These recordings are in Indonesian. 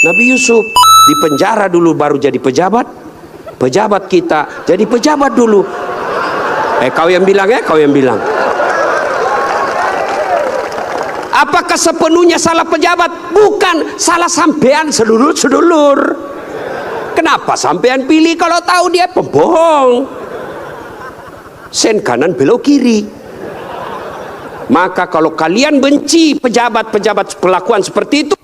Nabi Yusuf di penjara dulu baru jadi pejabat. Pejabat kita jadi pejabat dulu. Kau yang bilang ya, kau yang bilang. Apakah sepenuhnya salah pejabat? Bukan, salah sampean sedulur-sedulur. Kenapa sampean pilih kalau tahu dia pembohong? Sen kanan belok kiri. Maka kalau kalian benci pejabat-pejabat perlakuan seperti itu,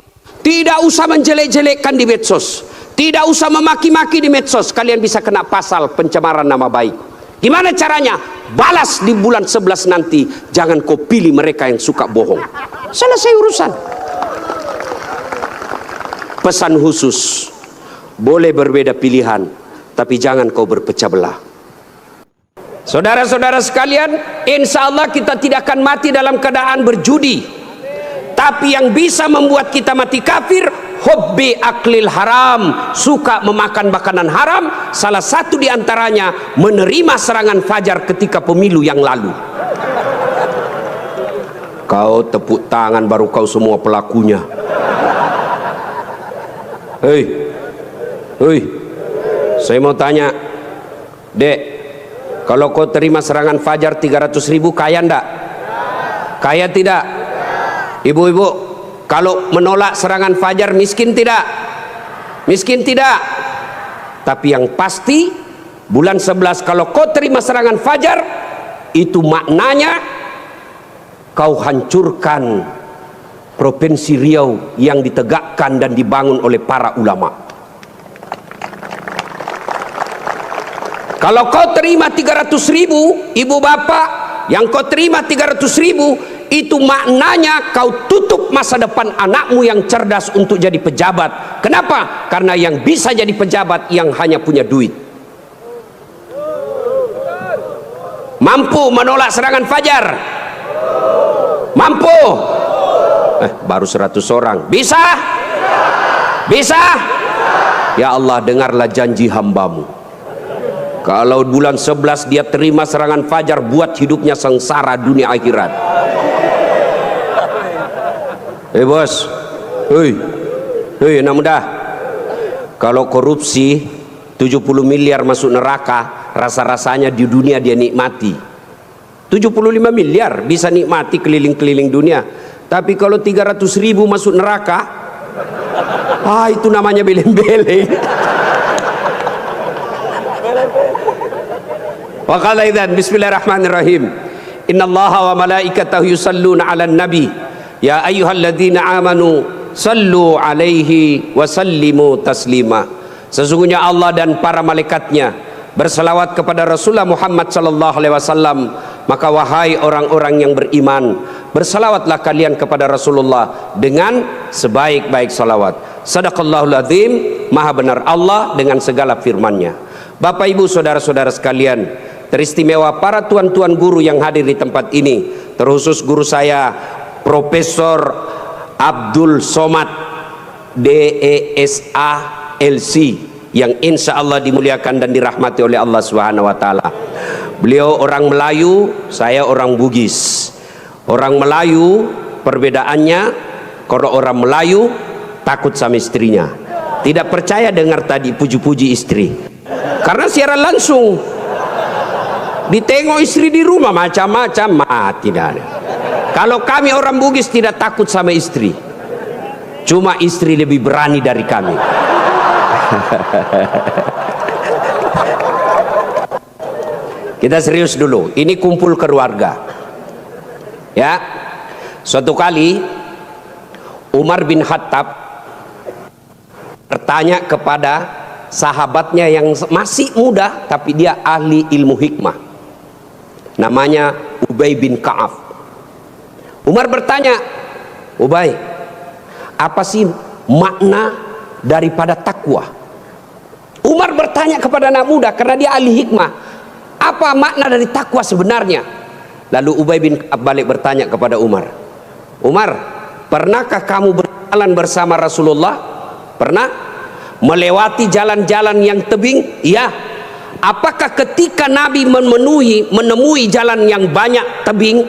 tidak usah menjelek-jelekkan di medsos, tidak usah memaki-maki di medsos. Kalian bisa kena pasal pencemaran nama baik. Gimana caranya? Balas di bulan 11 nanti. Jangan kau pilih mereka yang suka bohong. Selesai urusan. Pesan khusus, boleh berbeda pilihan, tapi jangan kau berpecah belah. Saudara-saudara sekalian, insya Allah kita tidak akan mati dalam keadaan berjudi. Tapi yang bisa membuat kita mati kafir, hobbi aklil haram, suka memakan makanan haram. Salah satu diantaranya menerima serangan fajar ketika pemilu yang lalu. Kau tepuk tangan baru kau semua pelakunya. Hei, saya mau tanya, Dek, kalau kau terima serangan fajar 300.000, kaya ndak? Kaya tidak? Ibu-ibu, kalau menolak serangan fajar miskin tidak? Miskin tidak? Tapi yang pasti bulan 11 kalau kau terima serangan fajar, itu maknanya kau hancurkan Provinsi Riau yang ditegakkan dan dibangun oleh para ulama. Kalau kau terima 300.000, ibu bapak, yang kau terima 300.000, itu maknanya kau tutup masa depan anakmu yang cerdas untuk jadi pejabat. Kenapa? Karena yang bisa jadi pejabat yang hanya punya duit. Mampu menolak serangan fajar? Mampu? Baru 100 orang. Bisa? Bisa? Ya Allah, dengarlah janji hambamu. Kalau bulan 11 dia terima serangan fajar, buat hidupnya sengsara dunia akhirat. Bos, anak muda, kalau korupsi 70 miliar masuk neraka, rasa-rasanya di dunia dia nikmati. 75 miliar bisa nikmati keliling-keliling dunia. Tapi kalau 300.000 masuk neraka, itu namanya beleng-beleng. Wa qala idzan bismillahirrahmanirrahim. Innallaha wa malaikatahu yusalluna 'alan nabi. Ya ayyuhalladzina amanu sallu 'alaihi wa sallimu taslima. Sesungguhnya Allah dan para malaikatnya berselawat kepada Rasulullah Muhammad sallallahu alaihi wasallam. Maka wahai orang-orang yang beriman, bersalawatlah kalian kepada Rasulullah dengan sebaik-baik salawat. Sadaqallahul azim, maha benar Allah dengan segala firman-Nya. Bapak Ibu saudara-saudara sekalian, teristimewa para tuan-tuan guru yang hadir di tempat ini, terkhusus guru saya Profesor Abdul Somad DESA LC, yang insya Allah dimuliakan dan dirahmati oleh Allah Subhanahu wa Ta'ala. Beliau orang Melayu, saya orang Bugis. Orang Melayu perbedaannya, kalau orang Melayu takut sama istrinya, tidak percaya dengar tadi puji-puji istri, karena siaran langsung ditengok istri di rumah macam-macam, tidak ada. Kalau kami orang Bugis tidak takut sama istri, cuma istri lebih berani dari kami. Kita serius dulu, ini kumpul keluarga ya. Suatu kali Umar bin Khattab bertanya kepada sahabatnya yang masih muda tapi dia ahli ilmu hikmah, namanya Ubay bin Ka'ab. Umar bertanya, Ubay, apa sih makna daripada takwa? Umar bertanya kepada anak muda karena dia ahli hikmah, apa makna dari takwa sebenarnya? Lalu Ubay bin Ka'ab balik bertanya kepada Umar, Umar, pernahkah kamu berjalan bersama Rasulullah? Pernah? Melewati jalan-jalan yang tebing? Iya. Apakah ketika Nabi menemui jalan yang banyak tebing,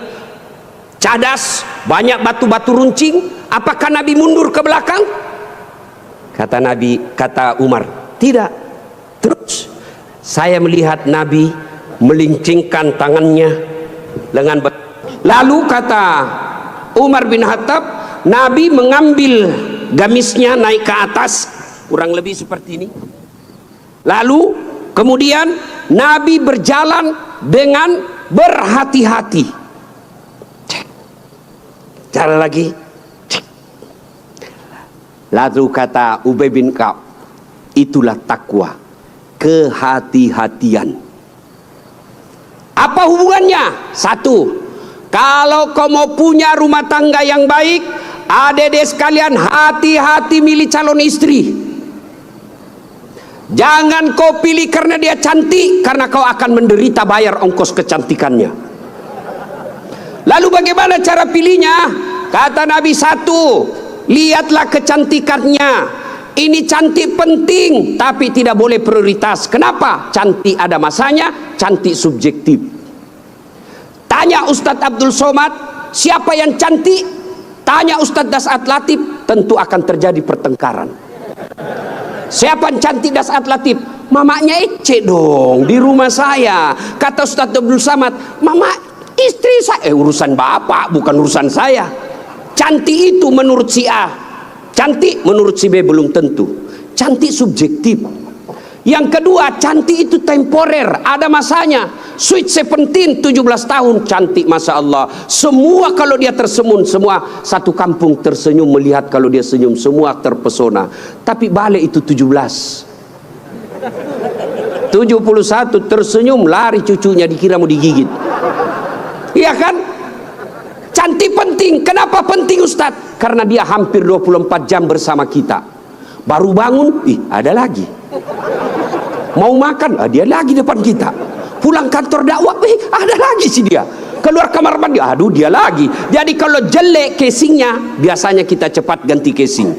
cadas, banyak batu-batu runcing, apakah Nabi mundur ke belakang? Kata Nabi, kata Umar, tidak. Terus saya melihat Nabi melincingkan tangannya lengan. Lalu kata Umar bin Khattab, Nabi mengambil gamisnya naik ke atas, kurang lebih seperti ini. Lalu kemudian Nabi berjalan dengan berhati-hati. Cara lagi. Lalu kata Ubay bin Ka'ab, itulah takwa, kehati-hatian. Apa hubungannya? Satu, kalau kau mau punya rumah tangga yang baik, adik-adik sekalian, hati-hati milih calon istri. Jangan kau pilih karena dia cantik, karena kau akan menderita bayar ongkos kecantikannya. Lalu bagaimana cara pilihnya? Kata Nabi, satu, lihatlah kecantikannya. Ini cantik penting, tapi tidak boleh prioritas. Kenapa? Cantik ada masanya, cantik subjektif. Tanya Ustadz Abdul Somad, siapa yang cantik? Tanya Ustadz Das'at Latif, tentu akan terjadi pertengkaran. Siapa yang cantik Das'at Latif? Mamanya Ece dong, di rumah saya. Kata Ustadz Abdul Somad, mama istri saya. Urusan bapak, bukan urusan saya. Cantik itu menurut si A, cantik menurut si B belum tentu. Cantik subjektif. Yang kedua, cantik itu temporer, ada masanya. Sweet 17, 17 tahun, cantik Masya Allah. Semua kalau dia tersenyum, semua satu kampung tersenyum melihat kalau dia senyum, semua terpesona. Tapi balik itu 17, 71 tersenyum, lari cucunya dikira mau digigit. Iya kan? Cantik penting. Kenapa penting Ustadz? Karena dia hampir 24 jam bersama kita. Baru bangun, ada lagi. Mau makan, dia lagi depan kita. Pulang kantor dakwah, ada lagi sih dia. Keluar kamar mandi, aduh dia lagi. Jadi kalau jelek casingnya, biasanya kita cepat ganti casing.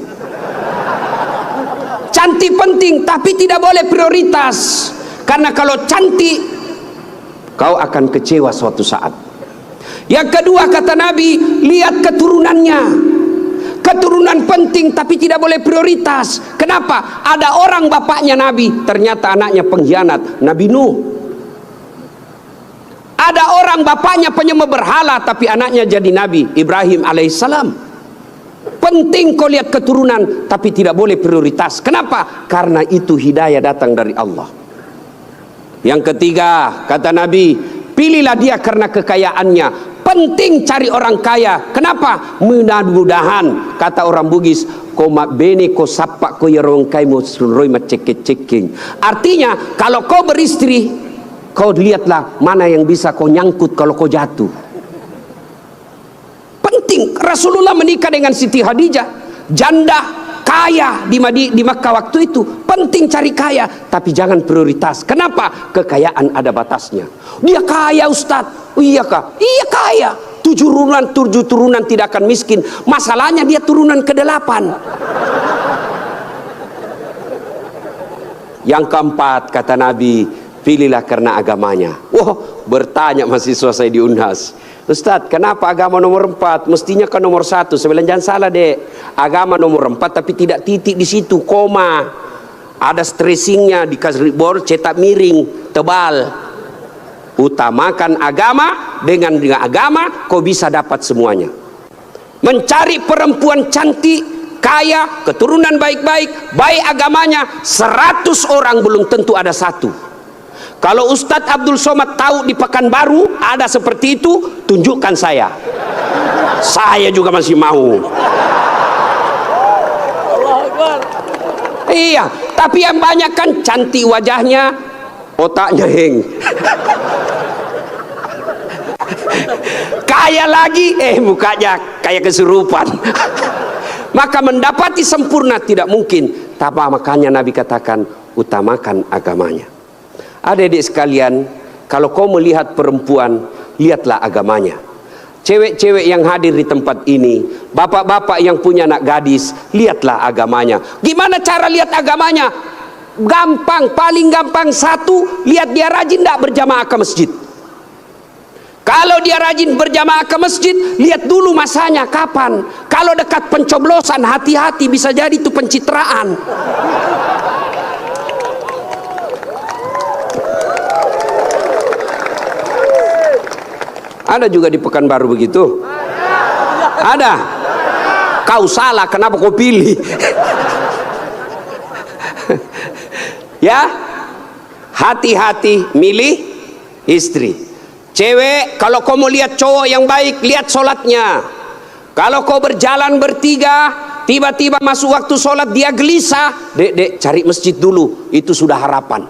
Cantik penting, tapi tidak boleh prioritas. Karena kalau cantik, kau akan kecewa suatu saat. Yang kedua kata Nabi, lihat keturunannya. Keturunan penting tapi tidak boleh prioritas. Kenapa? Ada orang bapaknya Nabi, ternyata anaknya pengkhianat, Nabi Nuh. Ada orang bapaknya penyembah berhala tapi anaknya jadi Nabi, Ibrahim alaihissalam. Penting kau lihat keturunan tapi tidak boleh prioritas. Kenapa? Karena itu hidayah datang dari Allah. Yang ketiga kata Nabi, pilihlah dia karena kekayaannya. Penting cari orang kaya. Kenapa? Mudah-mudahan kata orang Bugis, koma bene ko sapak ko yarong kai mo sunroy maceket-ceking. Artinya kalau kau beristri, kau lihatlah mana yang bisa kau nyangkut kalau kau jatuh. Penting. Rasulullah menikah dengan Siti Khadijah, janda kaya di Makkah waktu itu. Penting cari kaya, tapi jangan prioritas. Kenapa? Kekayaan ada batasnya. Dia kaya Ustadz. Oh, iya kah? Iya kaya. 7 turunan tidak akan miskin. Masalahnya dia turunan ke-8. Yang keempat kata Nabi, pilihlah karena agamanya. Wah, bertanya mahasiswa saya di Unhas, Ustadz, kenapa agama nomor 4? Mestinya kan nomor 1. Saya bilang jangan salah dek, agama nomor 4 tapi tidak titik di situ, koma. Ada stressingnya, dikasih board cetak miring tebal. Utamakan agama, dengan agama kau bisa dapat semuanya. Mencari perempuan cantik, kaya, keturunan baik-baik, baik agamanya, 100 orang belum tentu ada 1. Kalau Ustadz Abdul Somad tahu di Pekanbaru ada seperti itu, tunjukkan saya. Saya juga masih mau. Iya, tapi yang banyak kan cantik wajahnya, otaknya heng. Kaya lagi, mukanya kayak kesurupan. Maka mendapati sempurna tidak mungkin. Tapi makanya Nabi katakan, utamakan agamanya. Adik-adik sekalian, kalau kau melihat perempuan, lihatlah agamanya. Cewek-cewek yang hadir di tempat ini, bapak-bapak yang punya anak gadis, lihatlah agamanya. Gimana cara lihat agamanya? Gampang, paling gampang. 1, lihat dia rajin tidak berjamaah ke masjid. Kalau dia rajin berjamaah ke masjid, lihat dulu masanya kapan. Kalau dekat pencoblosan, hati-hati, bisa jadi itu pencitraan. Ada juga di Pekanbaru begitu? Ada? Kau salah, kenapa kau pilih? Ya, hati-hati milih istri. Cewek, kalau kau mau lihat cowok yang baik, lihat sholatnya. Kalau kau berjalan bertiga, tiba-tiba masuk waktu sholat dia gelisah, dek cari masjid dulu, itu sudah harapan.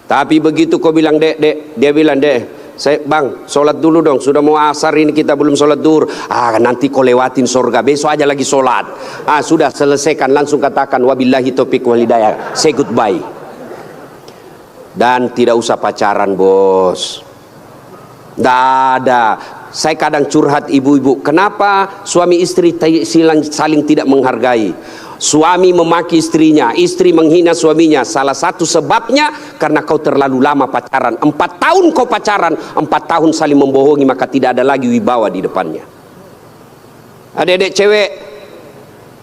Tapi begitu kau bilang dek, dia bilang saya bang sholat dulu dong, sudah mau asar ini kita belum sholat duhur. Nanti kau lewatin surga, besok aja lagi sholat. Sudah selesaikan, langsung katakan wabillahi taufiq wal hidayah, say goodbye. Dan tidak usah pacaran bos. Tidak ada. Saya kadang curhat ibu-ibu, kenapa suami istri saling tidak menghargai? Suami memaki istrinya, istri menghina suaminya. Salah satu sebabnya karena kau terlalu lama pacaran. 4 tahun kau pacaran, 4 tahun saling membohongi, maka tidak ada lagi wibawa di depannya. Adik-adik cewek,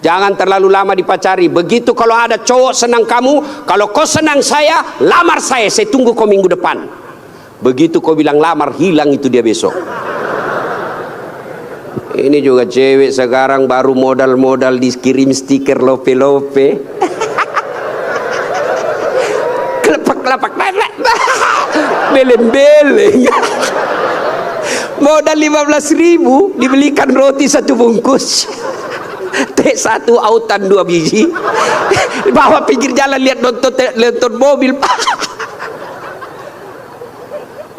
jangan terlalu lama dipacari. Begitu kalau ada cowok senang kamu, kalau kau senang saya, lamar saya tunggu kau minggu depan. Begitu kau bilang lamar, hilang itu dia besok. Ini juga cewek sekarang baru modal-modal dikirim stiker lope-lope. Kelepak-kelepak, beleng-beleng. Modal 15.000 dibelikan roti 1 bungkus. Teh 1 autan 2 biji. Bawa pinggir jalan lihat nonton mobil.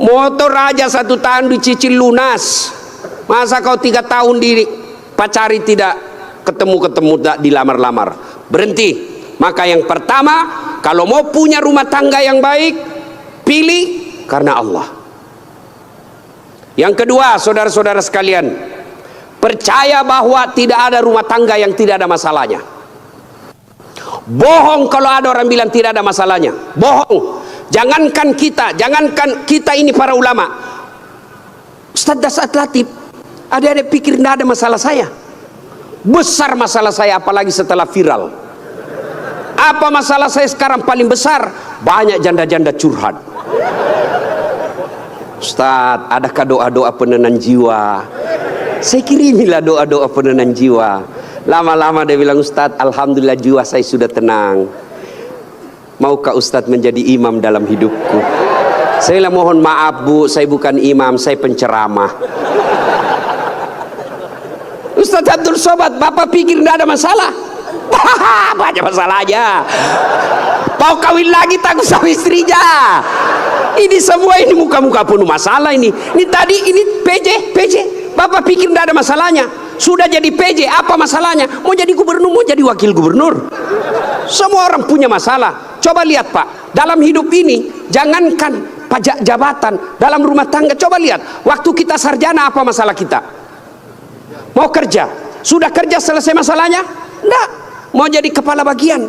Motor aja 1 tahun dicicil lunas. Masa kau 3 tahun dipacari tidak ketemu dilamar-lamar? Berhenti. Maka yang pertama, kalau mau punya rumah tangga yang baik, pilih karena Allah. Yang kedua, saudara-saudara sekalian, percaya bahwa tidak ada rumah tangga yang tidak ada masalahnya. Bohong kalau ada orang bilang tidak ada masalahnya. Bohong. Jangankan kita ini para ulama. Ustaz Dasat Latif, adik-adik pikir tidak ada masalah saya? Besar masalah saya, apalagi setelah viral. Apa masalah saya sekarang paling besar? Banyak janda-janda curhat. Ustaz, adakah doa-doa penenang jiwa? Saya kirimilah doa-doa penenang jiwa. Lama-lama dia bilang, Ustaz, alhamdulillah jiwa saya sudah tenang. Maukah Ustaz menjadi imam dalam hidupku? Saya bilang, mohon maaf bu, saya bukan imam, saya penceramah. Ustaz Abdul Somad, bapak pikir tidak ada masalah? Banyak masalah aja. Mau kawin lagi takut sama istrinya. Ini semua ini muka-muka penuh masalah ini. Ini tadi ini PJ. Bapak pikir tidak ada masalahnya. Sudah jadi PJ, apa masalahnya? Mau jadi gubernur, mau jadi wakil gubernur. Semua orang punya masalah. Coba lihat Pak, dalam hidup ini jangankan pajak jabatan, dalam rumah tangga coba lihat. Waktu kita sarjana apa masalah kita? Mau kerja, sudah kerja selesai masalahnya? Enggak. Mau jadi kepala bagian,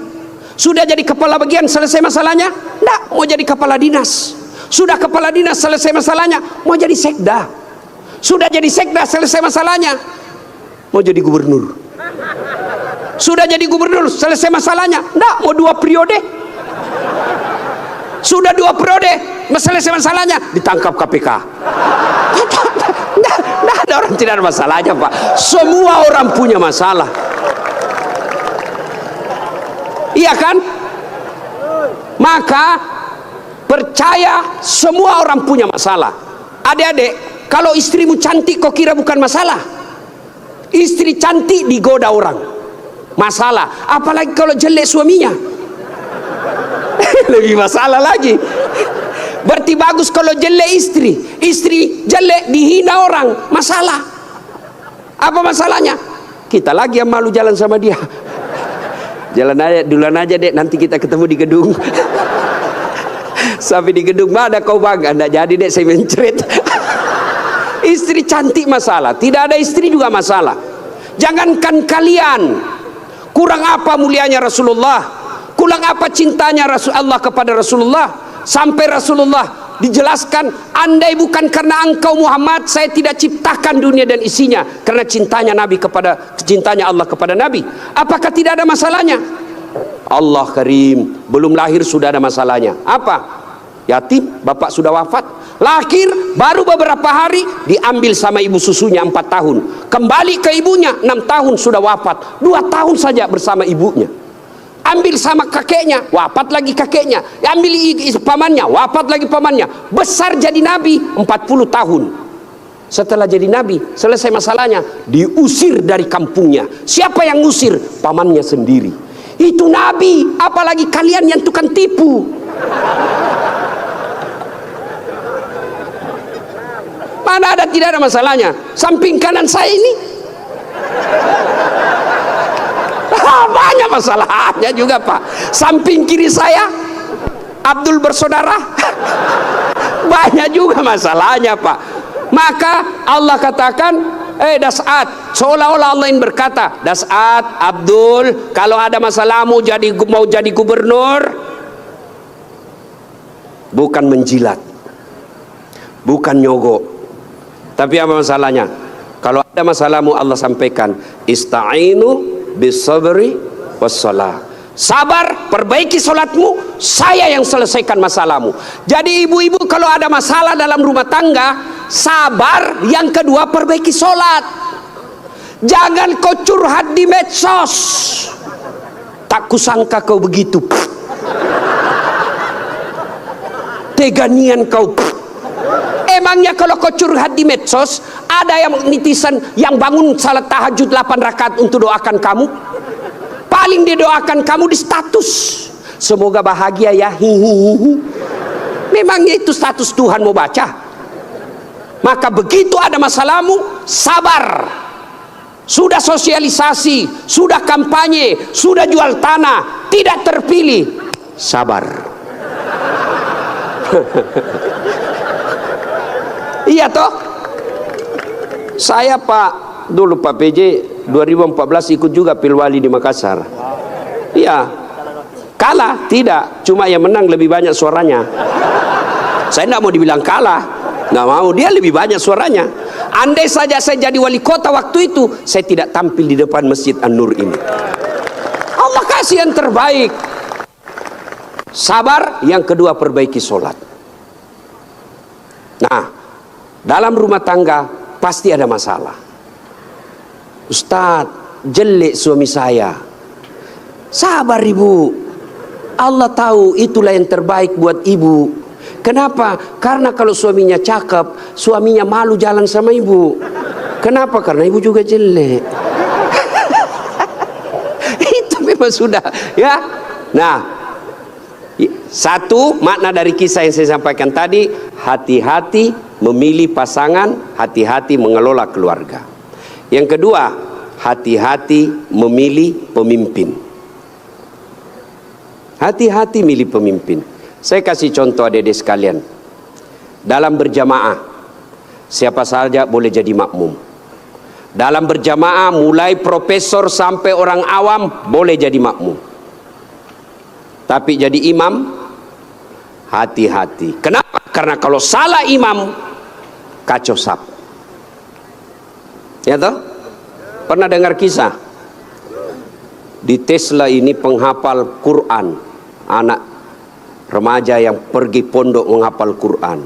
sudah jadi kepala bagian selesai masalahnya? Enggak. Mau jadi kepala dinas, sudah kepala dinas selesai masalahnya? Mau jadi sekda, sudah jadi sekda selesai masalahnya? Mau jadi gubernur, sudah jadi gubernur selesai masalahnya? Enggak. Mau 2 periode, sudah 2 periode selesai masalahnya? Ditangkap KPK. Nggak ada orang tidak ada masalahnya Pak. Semua orang punya masalah. Iya kan? Maka percaya semua orang punya masalah. Adik-adik, kalau istrimu cantik kok kira bukan masalah? Istri cantik digoda orang, masalah. Apalagi kalau jelek suaminya, lebih masalah lagi. Berarti bagus kalau jelek istri jelek dihina orang, masalah. Apa masalahnya? Kita lagi yang malu jalan sama dia. Jalan aja, duluan aja dek, nanti kita ketemu di gedung. Sampai di gedung, mana kau bang? Nggak jadi dek, saya mencret. Istri cantik masalah, tidak ada istri juga masalah. Jangankan kalian, kurang apa mulianya Rasulullah, kurang apa cintanya Rasulullah kepada Rasulullah, sampai Rasulullah dijelaskan, andai bukan karena engkau Muhammad, saya tidak ciptakan dunia dan isinya, karena cintanya Allah kepada Nabi. Apakah tidak ada masalahnya? Allah Karim, belum lahir sudah ada masalahnya. Apa? Yatim, bapak sudah wafat. Lahir baru beberapa hari diambil sama ibu susunya 4 tahun, kembali ke ibunya 6 tahun sudah wafat, 2 tahun saja bersama ibunya. Ambil sama kakeknya, wafat lagi kakeknya. Ambil pamannya, wafat lagi pamannya. Besar jadi nabi 40 tahun. Setelah jadi nabi, selesai masalahnya, diusir dari kampungnya. Siapa yang ngusir? Pamannya sendiri. Itu nabi, apalagi kalian yang tukang tipu. Mana ada, tidak ada masalahnya. Samping kanan saya ini banyak masalahnya juga, Pak. Samping kiri saya Abdul bersaudara banyak juga masalahnya, Pak. Maka Allah katakan, Das'at, seolah-olah Allah yang berkata, Das'at, Abdul, kalau ada masalahmu mau jadi gubernur, bukan menjilat, bukan nyogok, tapi apa masalahnya? Kalau ada masalahmu, Allah sampaikan, ista'inu bisabri wassalah. Sabar, perbaiki solatmu, saya yang selesaikan masalahmu. Jadi ibu-ibu kalau ada masalah dalam rumah tangga, sabar. Yang kedua, perbaiki solat. Jangan kau curhat di medsos. Tak kusangka kau begitu. Teganian kau. Emangnya kalau kau curhat di medsos, ada yang netizen yang bangun salat tahajud 8 rakaat untuk doakan kamu? Paling dia doakan kamu di status, semoga bahagia ya, hihihi. Memangnya itu status Tuhan mau baca? Maka begitu ada masalahmu, sabar. Sudah sosialisasi, sudah kampanye, sudah jual tanah, tidak terpilih, sabar. Iya toh? Saya dulu Pak PJ 2014 ikut juga Pilwali di Makassar. Iya. Kalah tidak, cuma yang menang lebih banyak suaranya. Saya tidak mau dibilang kalah, nggak mau, dia lebih banyak suaranya. Andai saja saya jadi wali kota waktu itu, saya tidak tampil di depan Masjid An-Nur ini. Allah kasih yang terbaik. Sabar, yang kedua perbaiki sholat. Nah, dalam rumah tangga pasti ada masalah. Ustadz, jelek suami saya. Sabar ibu, Allah tahu itulah yang terbaik buat ibu. Kenapa? Karena kalau suaminya cakep, suaminya malu jalan sama ibu. Kenapa? Karena ibu juga jelek. Itu memang sudah, ya. Nah, satu makna dari kisah yang saya sampaikan tadi, hati-hati memilih pasangan, hati-hati mengelola keluarga. Yang kedua, hati-hati memilih pemimpin. Hati-hati milih pemimpin. Saya kasih contoh adik-adik sekalian. Dalam berjamaah, siapa saja boleh jadi makmum. Dalam berjamaah, mulai profesor sampai orang awam boleh jadi makmum. Tapi jadi imam, hati-hati. Kenapa? Karena kalau salah imam, kacau sap. Ya toh? Pernah dengar kisah? Di Tesla ini penghafal Quran, anak remaja yang pergi pondok menghafal Quran.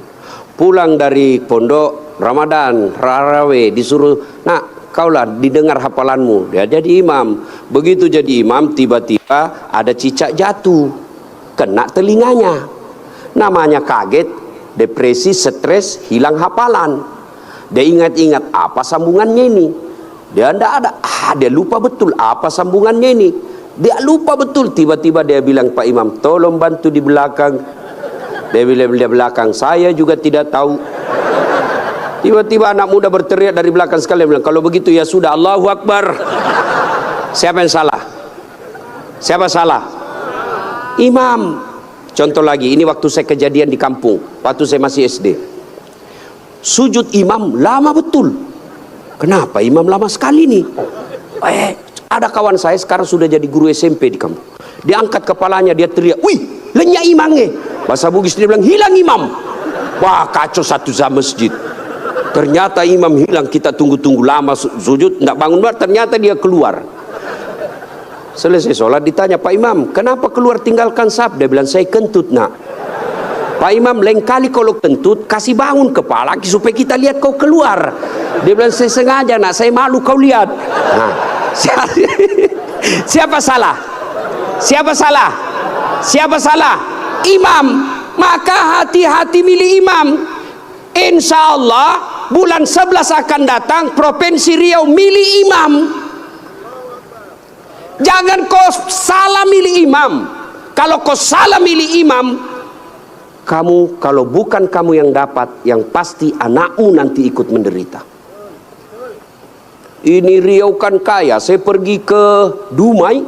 Pulang dari pondok Ramadan, Tarawih, disuruh, nak, kaulah didengar hafalanmu. Dia jadi imam. Begitu jadi imam, tiba-tiba ada cicak jatuh, kena telinganya. Namanya kaget, depresi, stres, hilang hafalan. Dia ingat-ingat apa sambungannya ini. Dia tidak ada, dia lupa betul apa sambungannya ini. Dia lupa betul. Tiba-tiba dia bilang, Pak Imam, tolong bantu di belakang. Dia bilang di belakang, saya juga tidak tahu. Tiba-tiba anak muda berteriak dari belakang sekali, bilang, kalau begitu ya sudah, Allahu Akbar. Siapa yang salah? Siapa salah? Imam. Contoh lagi, ini waktu saya kejadian di kampung, waktu saya masih SD. Sujud imam lama betul. Kenapa imam lama sekali nih? Ada kawan saya sekarang sudah jadi guru SMP di kampung. Dia angkat kepalanya, dia teriak, wih, lenyap imamnya. Bahasa Bugis dia bilang, hilang imam. Wah, kacau satu masjid. Ternyata imam hilang, kita tunggu-tunggu lama sujud, nggak bangun, ternyata dia keluar. Selesai sholat ditanya, Pak Imam, kenapa keluar tinggalkan saf? Dia bilang, saya kentut nak. Pak Imam, lain kali kalau kentut kasih bangun kepala supaya kita lihat kau keluar. Dia bilang, saya sengaja nak, saya malu kau lihat. Nah, siapa salah? Siapa salah? Siapa salah? Imam. Maka hati-hati milih imam. Insya Allah bulan 11 akan datang, Provinsi Riau milih imam. Jangan kau salah milih imam. Kalau kau salah milih imam, kamu, kalau bukan kamu yang dapat, yang pasti anakmu nanti ikut menderita. Ini Riau kan kaya. Saya pergi ke Dumai,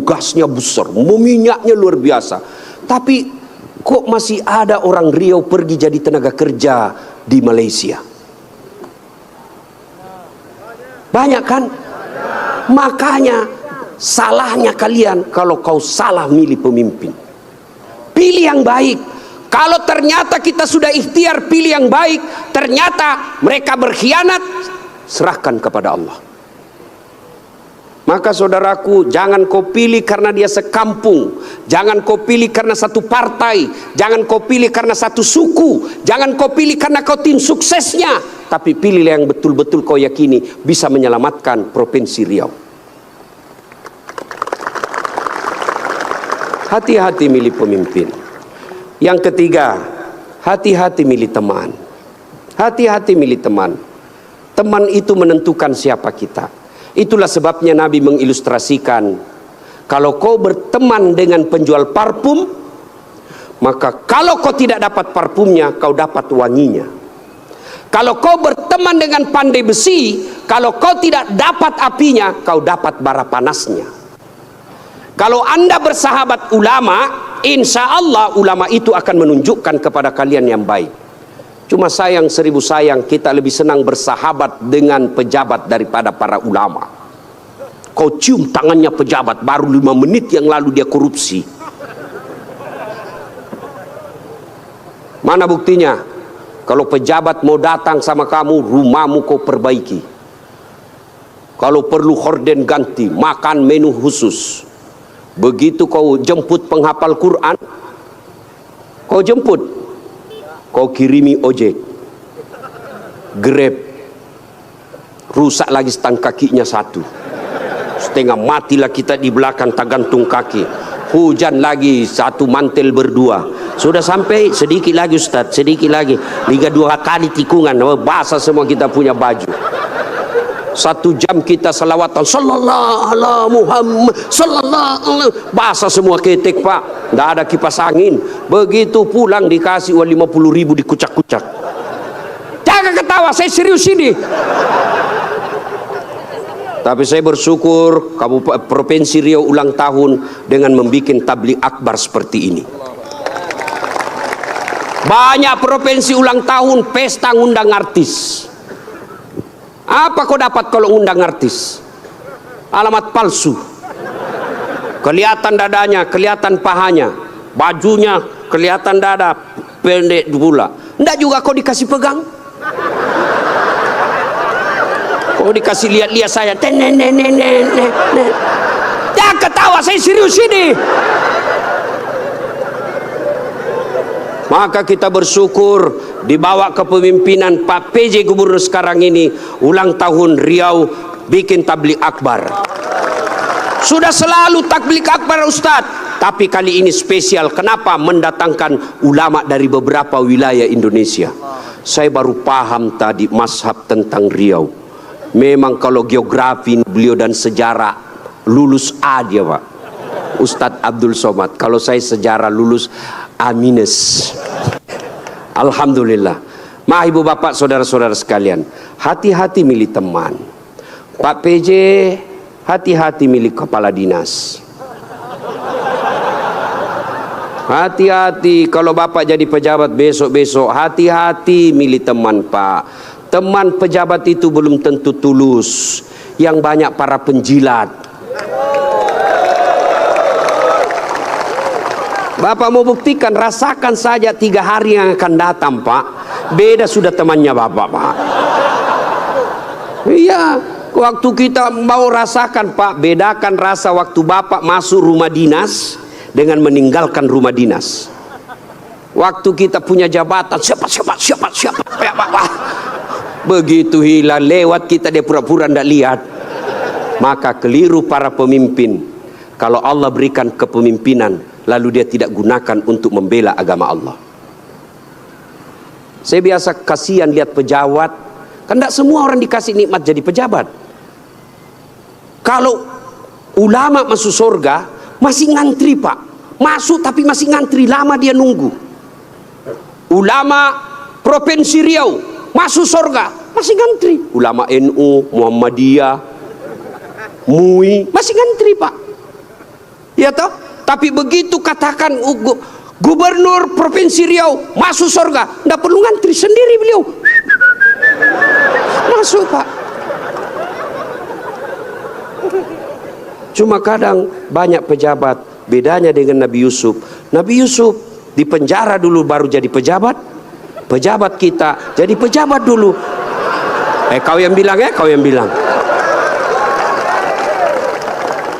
gasnya besar, minyaknya luar biasa. Tapi kok masih ada orang Riau pergi jadi tenaga kerja di Malaysia? Banyak kan? Makanya salahnya kalian kalau kau salah milih pemimpin. Pilih yang baik. Kalau ternyata kita sudah ikhtiar pilih yang baik, ternyata mereka berkhianat, serahkan kepada Allah. Maka saudaraku, jangan kau pilih karena dia sekampung, jangan kau pilih karena satu partai, jangan kau pilih karena satu suku, jangan kau pilih karena kau tim suksesnya, tapi pilihlah yang betul-betul kau yakini bisa menyelamatkan Provinsi Riau. Hati-hati milih pemimpin. Yang ketiga, hati-hati milih teman. Hati-hati milih teman. Teman itu menentukan siapa kita. Itulah sebabnya Nabi mengilustrasikan, kalau kau berteman dengan penjual parfum, maka kalau kau tidak dapat parfumnya, kau dapat wanginya. Kalau kau berteman dengan pandai besi, kalau kau tidak dapat apinya, kau dapat bara panasnya. Kalau Anda bersahabat ulama, insya Allah ulama itu akan menunjukkan kepada kalian yang baik. Cuma sayang, seribu sayang, kita lebih senang bersahabat dengan pejabat daripada para ulama. Kau cium tangannya pejabat, baru 5 menit yang lalu dia korupsi. Mana buktinya? Kalau pejabat mau datang sama kamu, rumahmu kau perbaiki. Kalau perlu horden ganti, makan menu khusus. Begitu kau jemput penghafal Quran, kau jemput, kau kirimi ojek, Grab, rusak lagi stang kakinya satu, setengah matilah kita di belakang tak gantung kaki. Hujan lagi, satu mantel berdua. Sudah sampai, sedikit lagi Ustaz, sedikit lagi, 2 kali tikungan, basah semua kita punya baju. 1 jam kita selawatan, sallallahu ala Muhammad, sallallahu ala, basah semua ketek Pak, tidak ada kipas angin. Begitu pulang dikasih uang 50.000 dikucak-kucak. Jangan ketawa, saya serius ini. Tapi saya bersyukur Provinsi Riau ulang tahun dengan membuat tabligh akbar seperti ini. Banyak provinsi ulang tahun pesta ngundang artis. Apa kau dapat kalau undang artis? Alamat palsu. Kelihatan dadanya, kelihatan pahanya, bajunya kelihatan dada, pendek pula. Nggak juga kau dikasih pegang. Kau dikasih lihat-lihat saya. Jangan ketawa, saya serius ini. Maka kita bersyukur dibawa kepemimpinan Pak PJ Gubernur sekarang ini, ulang tahun Riau bikin tabligh akbar. Sudah selalu tabligh akbar Ustadz, tapi kali ini spesial. Kenapa? Mendatangkan ulama dari beberapa wilayah Indonesia. Saya baru paham tadi mazhab tentang Riau. Memang kalau geografi beliau dan sejarah lulus A dia Pak, Ustadz Abdul Somad. Kalau saya sejarah lulus A-. Alhamdulillah. Mah ibu bapak saudara-saudara sekalian, hati-hati milih teman. Pak PJ, hati-hati milih kepala dinas. Hati-hati kalau bapak jadi pejabat besok-besok, hati-hati milih teman Pak. Teman pejabat itu belum tentu tulus, yang banyak para penjilat. Bapak mau buktikan, rasakan saja 3 hari yang akan datang, Pak. Beda sudah temannya Bapak, Pak. Iya, waktu kita mau rasakan, Pak, bedakan rasa waktu Bapak masuk rumah dinas dengan meninggalkan rumah dinas. Waktu kita punya jabatan, siapa, Pak. Begitu hilang lewat kita, dia pura-pura tidak lihat. Maka keliru para pemimpin. Kalau Allah berikan kepemimpinan, lalu dia tidak gunakan untuk membela agama Allah. Saya biasa kasihan lihat pejabat, kan tidak semua orang dikasih nikmat jadi pejabat. Kalau ulama masuk surga, masih ngantri, Pak. Masuk tapi masih ngantri, lama dia nunggu. Ulama Provinsi Riau masuk surga, masih ngantri. Ulama NU, Muhammadiyah, MUI, masih ngantri, Pak. Ya toh? Tapi begitu katakan Gubernur Provinsi Riau masuk surga, tidak perlu ngantri, sendiri beliau masuk, Pak. Cuma kadang banyak pejabat, bedanya dengan Nabi Yusuf. Nabi Yusuf di penjara dulu baru jadi pejabat. Pejabat kita jadi pejabat dulu. Kau yang bilang, kau yang bilang.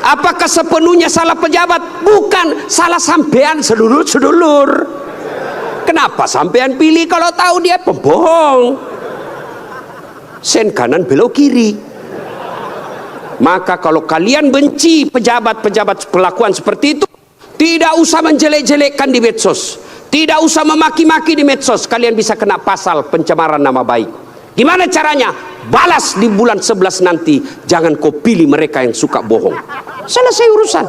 Apakah sepenuhnya salah pejabat? Bukan, salah sampean sedulur-sedulur. Kenapa sampean pilih kalau tahu dia pembohong? Sen kanan belok kiri. Maka kalau kalian benci pejabat-pejabat perlakuan seperti itu, tidak usah menjelek-jelekkan di medsos, tidak usah memaki-maki di medsos. Kalian bisa kena pasal pencemaran nama baik. Gimana caranya? Balas di bulan 11 nanti. Jangan kau pilih mereka yang suka bohong. Selesai urusan.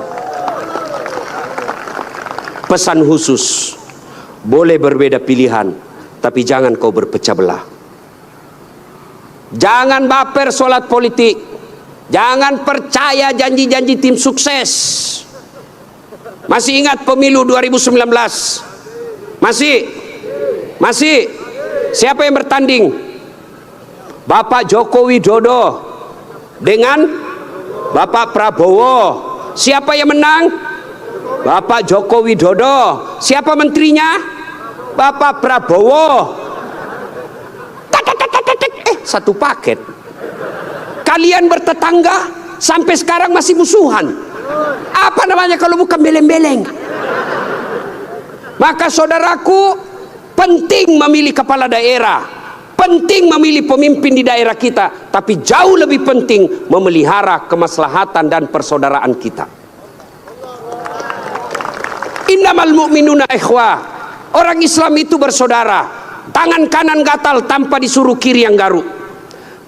Pesan khusus, boleh berbeda pilihan, tapi jangan kau berpecah belah. Jangan baper solat politik. Jangan percaya janji-janji tim sukses. Masih ingat pemilu 2019? Masih? Siapa yang bertanding? Bapak Joko Widodo dengan Bapak Prabowo. Siapa yang menang? Bapak Joko Widodo. Siapa menterinya? Bapak Prabowo. Satu paket. Kalian bertetangga sampai sekarang masih musuhan. Apa namanya kalau bukan beleng-beleng? Maka saudaraku, penting memilih kepala daerah, penting memilih pemimpin di daerah kita, tapi jauh lebih penting memelihara kemaslahatan dan persaudaraan kita. Innamal mu'minuna ikhwah. Orang Islam itu bersaudara. Tangan kanan gatal tanpa disuruh kiri yang garuk.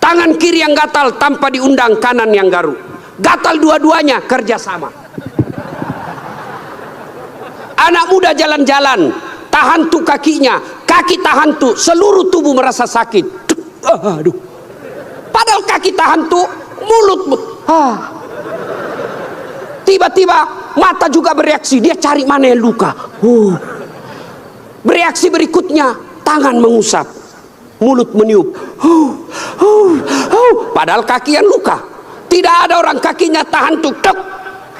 Tangan kiri yang gatal tanpa diundang kanan yang garuk. Gatal dua-duanya, kerjasama. Anak muda jalan-jalan, tahan tuh kakinya, kaki tahan tuh, seluruh tubuh merasa sakit. Aduh. Padahal kaki tahan tuh, mulut. Tiba-tiba mata juga bereaksi, dia cari mana yang luka. Bereaksi berikutnya, tangan mengusap, mulut meniup. Padahal kaki yang luka. Tidak ada orang kakinya tahan tuh,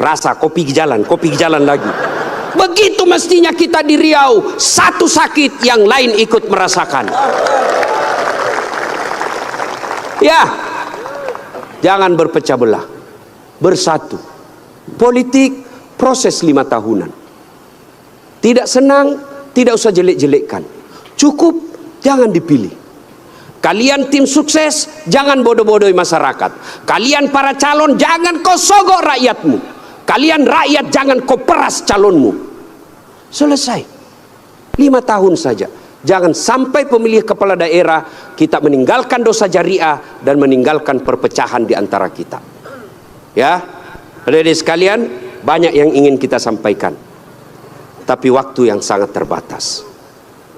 rasa kopi jalan lagi. Begitu mestinya kita di Riau, satu sakit yang lain ikut merasakan. Ya, jangan berpecah belah, bersatu. Politik proses 5 tahunan. Tidak senang, tidak usah jelek-jelekkan. Cukup, jangan dipilih. Kalian tim sukses, jangan bodoh-bodohi masyarakat. Kalian para calon, jangan kau sogok rakyatmu. Kalian rakyat, jangan kau peras calonmu. Selesai. 5 tahun saja. Jangan sampai pemilih kepala daerah kita meninggalkan dosa jariah dan meninggalkan perpecahan di antara kita. Ya, adik-adik sekalian, banyak yang ingin kita sampaikan, tapi waktu yang sangat terbatas.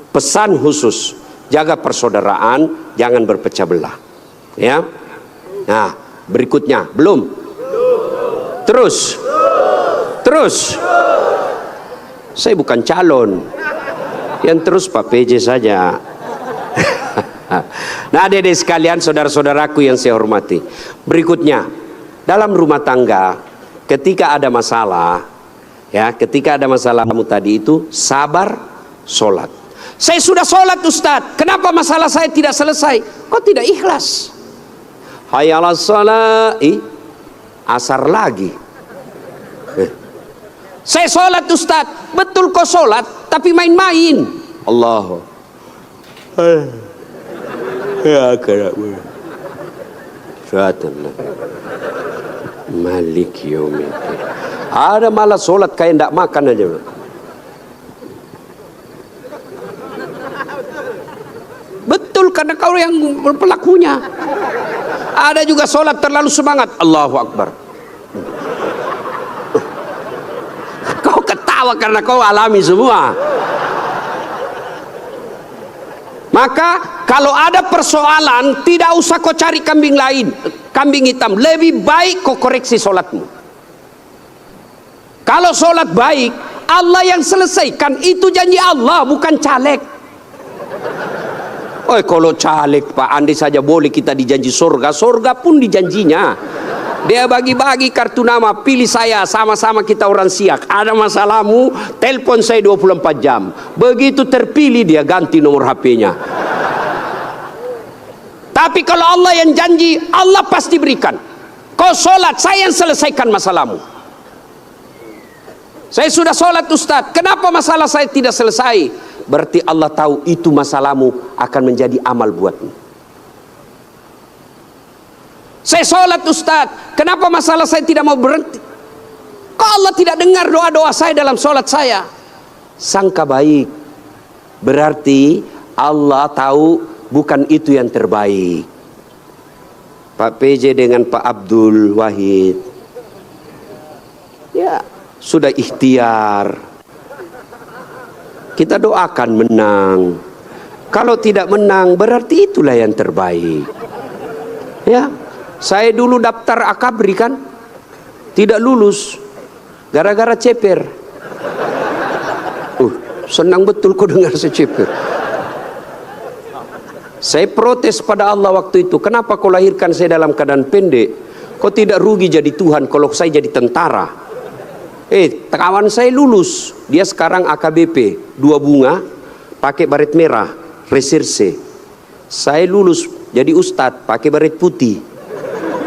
Pesan khusus, jaga persaudaraan, jangan berpecah belah. Ya. Nah, berikutnya belum. Terus. Saya bukan calon. Yang terus Pak PJ saja. Nah, adik-adik sekalian, saudara-saudaraku yang saya hormati. Berikutnya, dalam rumah tangga, ketika ada masalah, Ya, ketika ada masalahmu tadi itu sabar, sholat. Saya sudah sholat Ustaz, kenapa masalah saya tidak selesai? Kok tidak ikhlas? Hayya 'alas shalah, asar lagi. Saya sholat Ustaz, betul kok sholat, tapi main-main. Allah. Ya kerabu. Syaitanlah. Malik yaumiddin. Ada malah sholat kayak ndak makan aja. Betul, karena kau yang pelakunya. Ada juga sholat terlalu semangat. Allahu Akbar. Kau ketawa karena kau alami semua. Maka kalau ada persoalan, tidak usah kau cari kambing lain, kambing hitam. Lebih baik kau koreksi sholatmu. Kalau sholat baik, Allah yang selesaikan. Itu janji Allah, bukan caleg. Oh, kalau caleg Pak, andai saja boleh kita dijanji surga, surga pun dijanjinya. Dia bagi-bagi kartu nama, pilih saya, sama-sama kita orang Siak. Ada masalahmu, telepon saya 24 jam. Begitu terpilih dia ganti nomor HP-nya. Tapi kalau Allah yang janji, Allah pasti berikan. Kau sholat, saya yang selesaikan masalahmu. Saya sudah sholat Ustaz, kenapa masalah saya tidak selesai? Berarti Allah tahu itu masalahmu akan menjadi amal buatmu. Saya sholat Ustaz, kenapa masalah saya tidak mau berhenti? Kok Allah tidak dengar doa-doa saya dalam sholat saya? Sangka baik, berarti Allah tahu bukan itu yang terbaik. Pak PJ dengan Pak Abdul Wahid, ya sudah ikhtiar. Kita doakan menang. Kalau tidak menang, berarti itulah yang terbaik. Ya. Saya dulu daftar akabri kan, tidak lulus gara-gara ceper. Senang betul kau dengar saya ceper. Saya protes pada Allah waktu itu, kenapa kau lahirkan saya dalam keadaan pendek? Kau tidak rugi jadi Tuhan kalau saya jadi tentara. Kawan saya lulus, dia sekarang AKBP 2 bunga, pakai baret merah, reserse. Saya lulus jadi ustadz, pakai baret putih.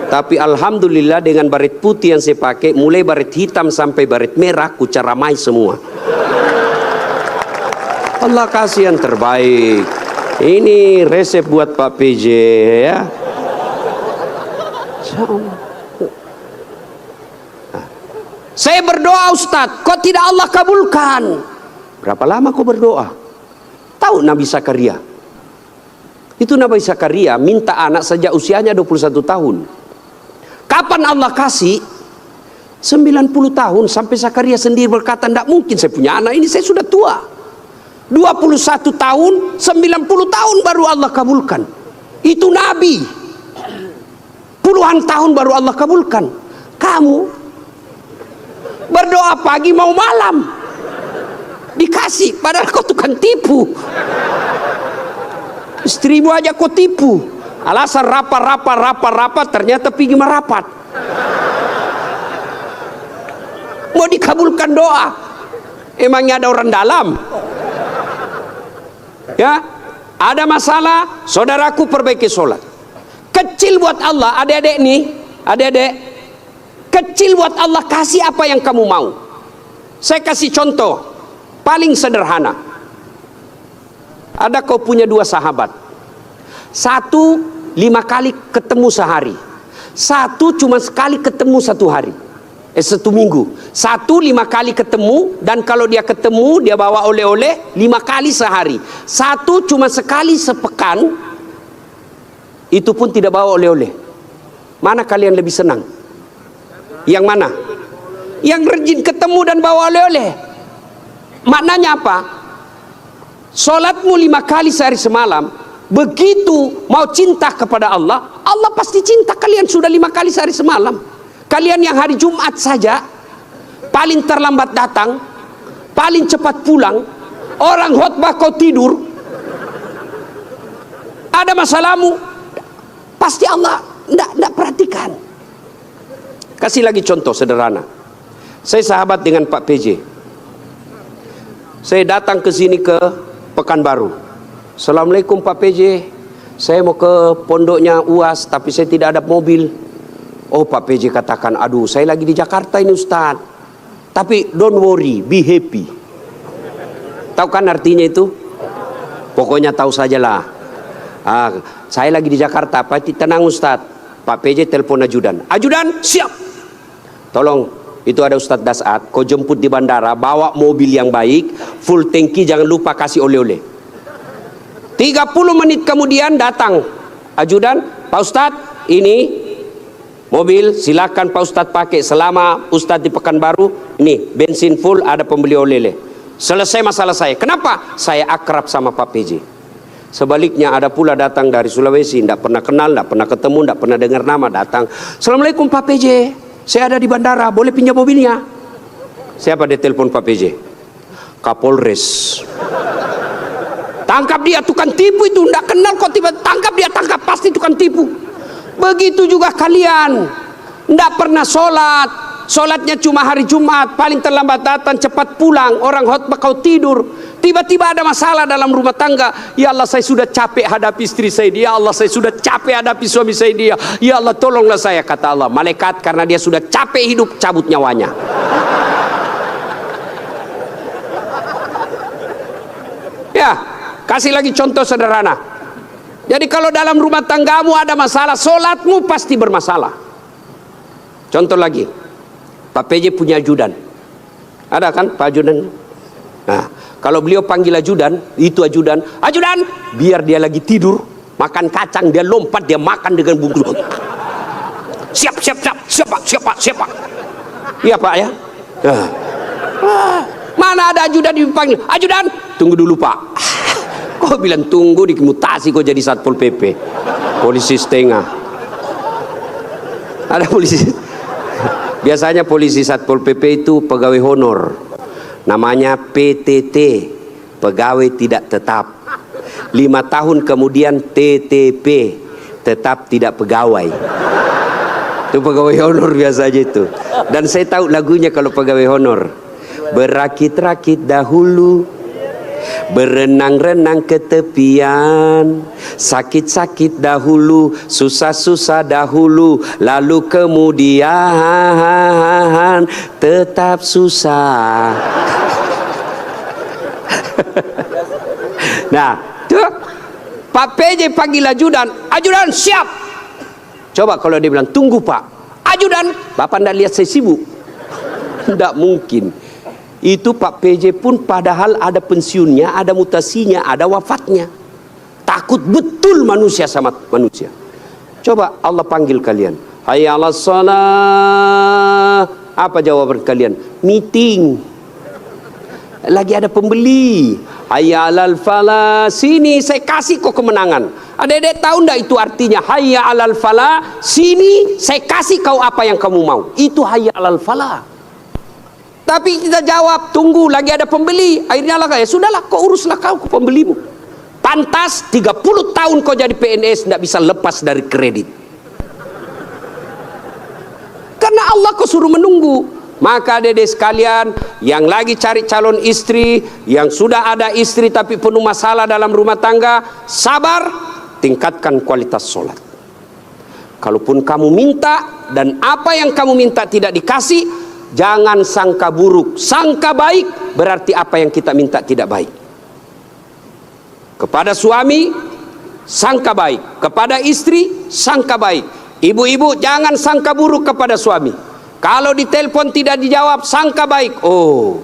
Tapi alhamdulillah dengan baret putih yang saya pakai, mulai baret hitam sampai baret merah, ku caramai semua. Allah kasih yang terbaik. Ini resep buat Pak PJ ya. Saya berdoa Ustadz, kok tidak Allah kabulkan? Berapa lama kau berdoa? Tahu Nabi Zakaria? Itu Nabi Zakaria minta anak sejak usianya 21 tahun. Kapan Allah kasih? 90 tahun sampai Zakaria sendiri berkata, tidak mungkin saya punya anak ini, saya sudah tua. 21 tahun, 90 tahun baru Allah kabulkan. Itu Nabi. Puluhan tahun baru Allah kabulkan. Kamu berdoa pagi mau malam, dikasih, padahal kau tukang tipu. Istrimu aja kau tipu. Alasan rapat, ternyata pergi merapat. Mau dikabulkan doa, emangnya ada orang dalam? Ya, ada masalah, saudaraku perbaiki sholat. Kecil buat Allah, adik-adik nih, adik-adik, kecil buat Allah, kasih apa yang kamu mau. Saya kasih contoh, paling sederhana. Ada kau punya 2 sahabat. Satu 5 kali ketemu sehari, satu cuma sekali ketemu 1 hari, 1 minggu. Satu 5 kali ketemu, dan kalau dia ketemu dia bawa oleh-oleh 5 kali sehari. Satu cuma sekali sepekan, itu pun tidak bawa oleh-oleh. Mana kalian lebih senang? Yang mana? Yang rajin ketemu dan bawa oleh-oleh. Maknanya apa? Sholatmu 5 kali sehari semalam, begitu mau cinta kepada Allah, Allah pasti cinta kalian sudah 5 kali sehari semalam. Kalian yang hari Jumat saja paling terlambat datang, paling cepat pulang, orang khotbah kau tidur, ada masalahmu, pasti Allah tidak perhatikan. Kasih lagi contoh sederhana. Saya sahabat dengan Pak PJ. Saya datang ke sini ke Pekanbaru. Assalamualaikum Pak PJ. Saya mau ke pondoknya UAS tapi saya tidak ada mobil. Oh Pak PJ katakan, aduh saya lagi di Jakarta ini Ustaz. Tapi don't worry, be happy. Tahu kan artinya itu? Pokoknya tahu sajalah. Saya lagi di Jakarta, Pak tenang Ustaz. Pak PJ telepon ajudan. Ajudan siap. Tolong, itu ada Ustaz Dasat, kau jemput di bandara, bawa mobil yang baik, full tangki, jangan lupa kasih oleh-oleh. 30 menit kemudian datang ajudan, Pak Ustadz ini mobil silakan Pak Ustadz pakai selama Ustadz di Pekanbaru, ini bensin full, ada pembeli oleh-oleh. Selesai masalah saya. Kenapa? Saya akrab sama Pak PJ. Sebaliknya ada pula datang dari Sulawesi, tidak pernah kenal, tidak pernah ketemu, tidak pernah dengar nama, datang, Assalamualaikum Pak PJ, saya ada di bandara, boleh pinjam mobilnya? Siapa dia telepon Pak PJ? Kapolres. Tangkap dia, tukang tipu itu, tidak kenal kok tiba tangkap dia, tangkap, pasti tukang tipu. Begitu juga kalian, tidak pernah sholat, sholatnya cuma hari Jumat, paling terlambat datang, cepat pulang, orang khotbah kau tidur. Tiba-tiba ada masalah dalam rumah tangga. Ya Allah saya sudah capek hadapi istri saya, ya Allah saya sudah capek hadapi suami saya dia. Ya Allah tolonglah saya, kata Allah. Malaikat karena dia sudah capek hidup, cabut nyawanya. Ya, kasih lagi contoh sederhana. Jadi kalau dalam rumah tanggamu ada masalah, sholatmu pasti bermasalah. Contoh lagi, Pak PJ punya ajudan. Ada kan Pak ajudan? Nah, kalau beliau panggil ajudan, itu ajudan, ajudan, biar dia lagi tidur, makan kacang, dia lompat, dia makan dengan bungkus. Siap, siap, siap, siap Pak, siap Pak, siap Pak. Iya Pak ya. Mana ada ajudan dipanggil, ajudan, tunggu dulu Pak. Kau bilang tunggu, dimutasi kau jadi Satpol PP, polisi setengah. Ada polisi. Biasanya polisi Satpol PP itu pegawai honor, namanya PTT, pegawai tidak tetap. 5 tahun kemudian TTP, tetap tidak pegawai. Itu pegawai honor biasa aja itu. Dan saya tahu lagunya kalau pegawai honor. Berakit-rakit dahulu, berenang-renang ke tepian, sakit-sakit dahulu, susah-susah dahulu, lalu kemudian tetap susah. Nah, tuh Pak PJ panggil ajudan, ajudan siap. Coba kalau dia bilang tunggu Pak, ajudan, Bapak ndak lihat saya sibuk? Tidak mungkin. Itu Pak PJ pun padahal ada pensiunnya, ada mutasinya, ada wafatnya. Takut betul manusia sama manusia. Coba Allah panggil kalian, hayya 'alas shalah. Apa jawaban kalian? Meeting. Lagi ada pembeli. Hayya 'alal falah. Sini saya kasih kau kemenangan. Adik-adik tahu enggak itu artinya hayya 'alal falah? Sini saya kasih kau apa yang kamu mau. Itu hayya 'alal falah. Tapi kita jawab, tunggu lagi ada pembeli. Akhirnya lah, ya sudahlah kau uruslah kau ke pembelimu. Pantas 30 tahun kau jadi PNS tidak bisa lepas dari kredit. Karena Allah kau suruh menunggu. Maka adik-adik sekalian yang lagi cari calon istri, yang sudah ada istri tapi penuh masalah dalam rumah tangga, sabar, tingkatkan kualitas sholat. Kalaupun kamu minta dan apa yang kamu minta tidak dikasih, jangan sangka buruk, sangka baik, berarti apa yang kita minta tidak baik. Kepada suami sangka baik, kepada istri sangka baik. Ibu-ibu jangan sangka buruk kepada suami. Kalau ditelepon tidak dijawab sangka baik, oh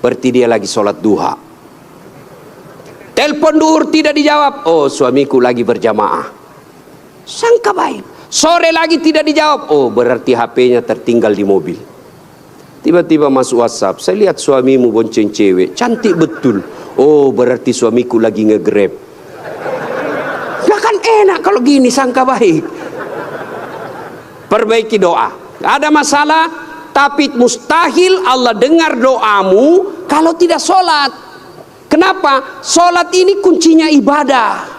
berarti dia lagi sholat duha. Telepon duhur tidak dijawab, oh suamiku lagi berjamaah. Sangka baik. Sore lagi tidak dijawab, oh berarti HP-nya tertinggal di mobil. Tiba-tiba masuk WhatsApp, saya lihat suamimu bonceng cewek, cantik betul. Oh berarti suamiku lagi nge-grab. Gak kan enak kalau gini sangka baik. Perbaiki doa. Ada masalah, tapi mustahil Allah dengar doamu kalau tidak sholat. Kenapa? Sholat ini kuncinya ibadah.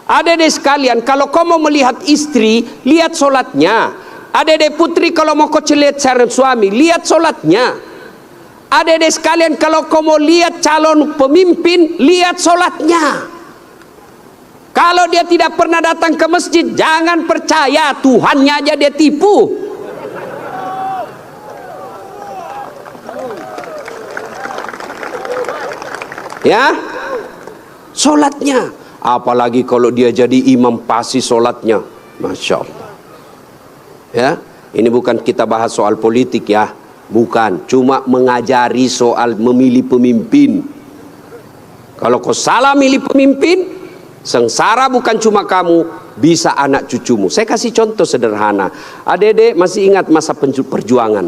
Adik-adik sekalian, kalau kau mau melihat istri, lihat sholatnya. Adik-adik putri kalau mau kau lihat calon suami, lihat solatnya. Adik-adik sekalian kalau kau mau lihat calon pemimpin, lihat solatnya. Kalau dia tidak pernah datang ke masjid, jangan percaya, Tuhannya aja dia tipu. Ya, solatnya. Apalagi kalau dia jadi imam, pasti solatnya, Masya Allah. Ya, ini bukan kita bahas soal politik ya, bukan, cuma mengajari soal memilih pemimpin. Kalau kau salah milih pemimpin, sengsara bukan cuma kamu, bisa anak cucumu. Saya kasih contoh sederhana. Adik-adik masih ingat masa perjuangan?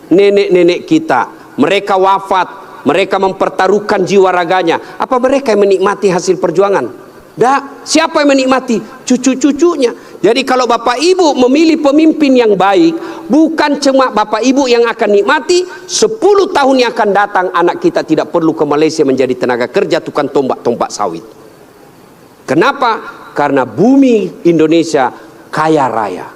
Nenek-nenek kita, mereka wafat, mereka mempertaruhkan jiwa raganya. Apa mereka yang menikmati hasil perjuangan? Dah, siapa yang menikmati? Cucu-cucunya. Jadi kalau bapak ibu memilih pemimpin yang baik, bukan cuma bapak ibu yang akan nikmati, 10 tahun yang akan datang anak kita tidak perlu ke Malaysia menjadi tenaga kerja tukang tombak sawit. Kenapa? Karena bumi Indonesia kaya raya.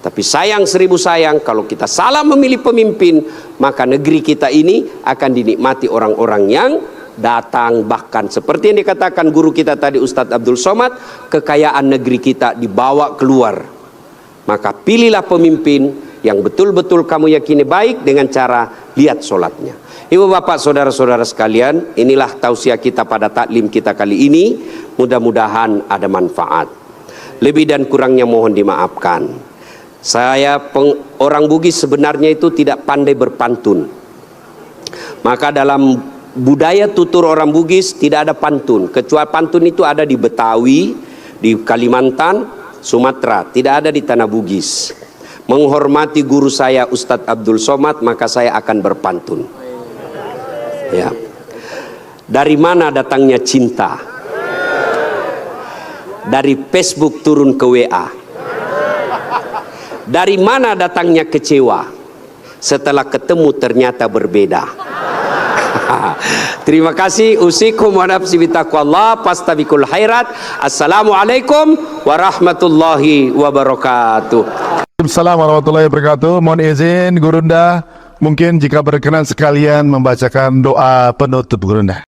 Tapi sayang 1000 sayang, kalau kita salah memilih pemimpin, maka negeri kita ini akan dinikmati orang-orang yang datang. Bahkan seperti yang dikatakan guru kita tadi, Ustadz Abdul Somad, kekayaan negeri kita dibawa keluar. Maka pilihlah pemimpin yang betul-betul kamu yakini baik dengan cara lihat solatnya. Ibu bapak saudara-saudara sekalian, inilah tausiah kita pada taklim kita kali ini. Mudah-mudahan ada manfaat. Lebih dan kurangnya mohon dimaafkan. Saya orang Bugis sebenarnya itu tidak pandai berpantun. Maka dalam budaya tutur orang Bugis tidak ada pantun, kecuali pantun itu ada di Betawi, di Kalimantan, Sumatera, tidak ada di tanah Bugis. Menghormati guru saya Ustadz Abdul Somad, maka saya akan berpantun. Ya. Dari mana datangnya cinta? Dari Facebook turun ke WA. Dari mana datangnya kecewa? Setelah ketemu ternyata berbeda. Terima kasih. Usikum wa nafsi bitaqwallah fastabiqul khairat. Assalamualaikum warahmatullahi wabarakatuh. Assalamualaikum warahmatullahi wabarakatuh. Mohon izin Gurunda, mungkin jika berkenan sekalian membacakan doa penutup Gurunda.